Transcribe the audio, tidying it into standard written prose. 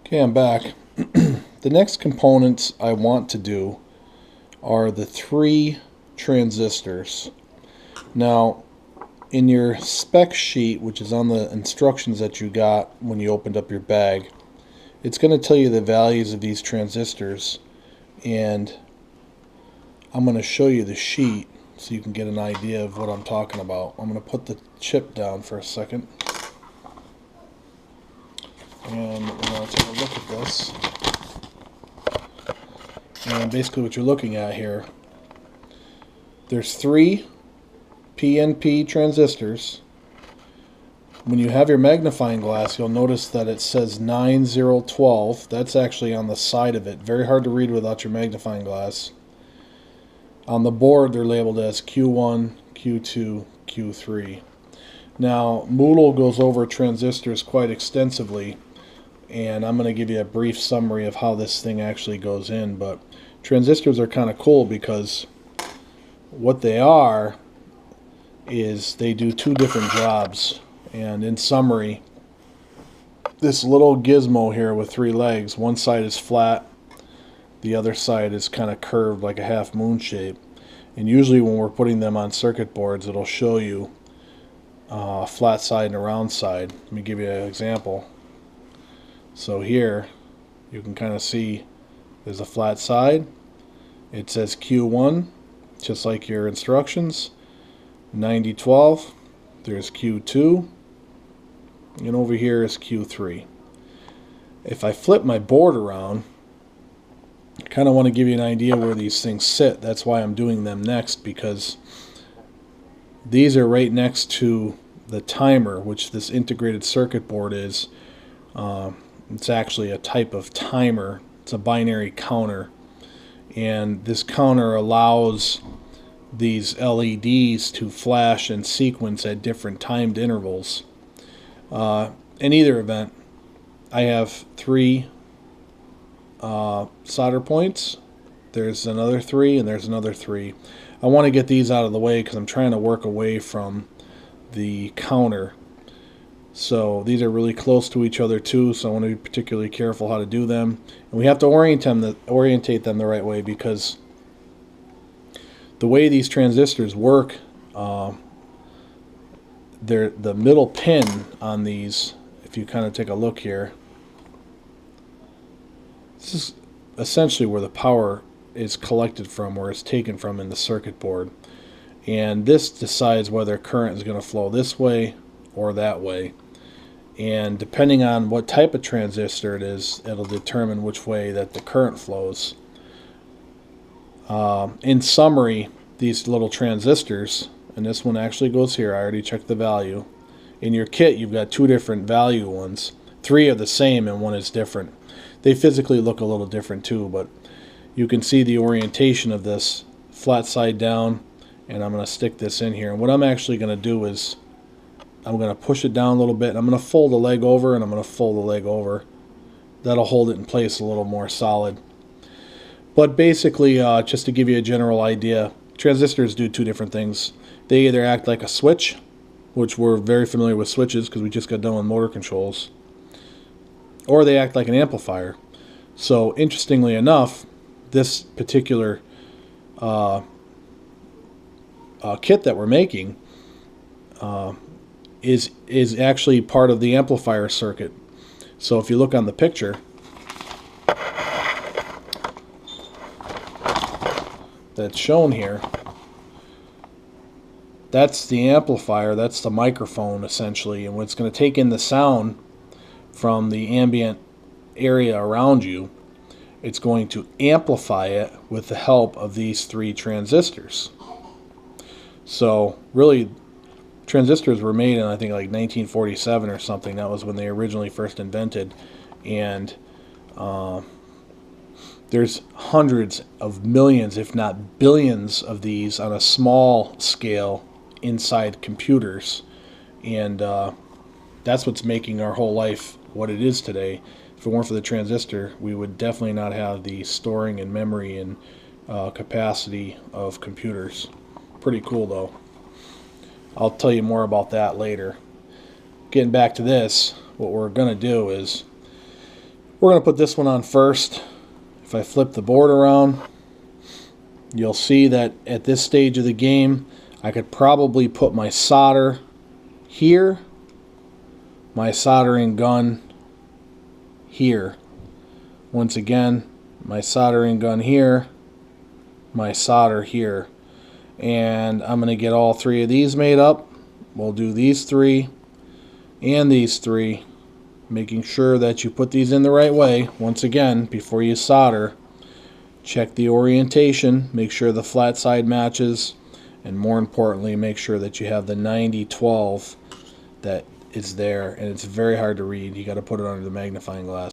Okay, I'm back. The next components I want to do are the 3 transistors. Now, in your spec sheet, which is on the instructions that you got when you opened up your bag, it's going to tell you the values of these transistors, and I'm going to show you the sheet so you can get an idea of what I'm talking about. I'm going to put the chip down for a second. And we're going to take a look at this. And basically what you're looking at here, there's 3 PNP transistors. When you have your magnifying glass, you'll notice that it says 9012. That's actually on the side of it. Very hard to read without your magnifying glass. On the board, they're labeled as Q1, Q2, Q3. Now, Moodle goes over transistors quite extensively, and I'm going to give you a brief summary of how this thing actually goes in. But transistors are kind of cool because what they are is they do 2 different jobs. And in summary, this little gizmo here with 3 legs, one side is flat, the other side is kind of curved like a half moon shape. And usually when we're putting them on circuit boards, it'll show you a flat side and a round side. Let me give you an example. So here you can kind of see there's a flat side. It says Q1, just like your instructions. 9012. There's Q2. And over here is Q3. If I flip my board around, I kind of want to give you an idea where these things sit. That's why I'm doing them next, because these are right next to the timer, which this integrated circuit board is. It's actually a type of timer. It's a binary counter, and this counter allows these LEDs to flash and sequence at different timed intervals. In either event, I have 3 solder points. There's another 3, and there's another 3. I want to get these out of the way because I'm trying to work away from the counter. So these are really close to each other too, so I want to be particularly careful how to do them. And we have to orientate them the right way, because the way these transistors work, the middle pin on these, if you kind of take a look here, this is essentially where the power is collected from, where it's taken from in the circuit board. And this decides whether current is going to flow this way or that way. And depending on what type of transistor it is, it'll determine which way that the current flows. In summary, these little transistors, and this one actually goes here, I already checked the value. In your kit, you've got 2 different value ones. 3 are the same and 1 is different. They physically look a little different too, but you can see the orientation of this flat side down, and I'm going to stick this in here. And what I'm actually going to do is I'm going to push it down a little bit, and I'm going to fold the leg over, and I'm going to fold the leg over. That'll hold it in place a little more solid. But basically, just to give you a general idea, transistors do 2 different things. They either act like a switch, which we're very familiar with switches because we just got done with motor controls, or they act like an amplifier. So interestingly enough, this particular kit that we're making is actually part of the amplifier circuit. So if you look on the picture, that's shown here, that's the amplifier, that's the microphone essentially, and what's going to take in the sound from the ambient area around you, it's going to amplify it with the help of these 3 transistors. So really, transistors were made in, I think, like 1947 or something. That was when they originally first invented, and there's hundreds of millions, if not billions, of these on a small scale inside computers, and that's what's making our whole life what it is today. If it weren't for the transistor, we would definitely not have the storing and memory and capacity of computers. Pretty cool though. I'll tell you more about that later. Getting back to this, what we're going to do is We're going to put this one on first. If I flip the board around, you'll see that at this stage of the game, I could probably put my solder here, my soldering gun here. Once again, my soldering gun here, my solder here. And I'm going to get all three of these made up. We'll do these three and these three, making sure that you put these in the right way. Once again, before you solder, check the orientation, make sure the flat side matches, and more importantly, make sure that you have the 90-12 that is there. And it's very hard to read. You got to put it under the magnifying glass.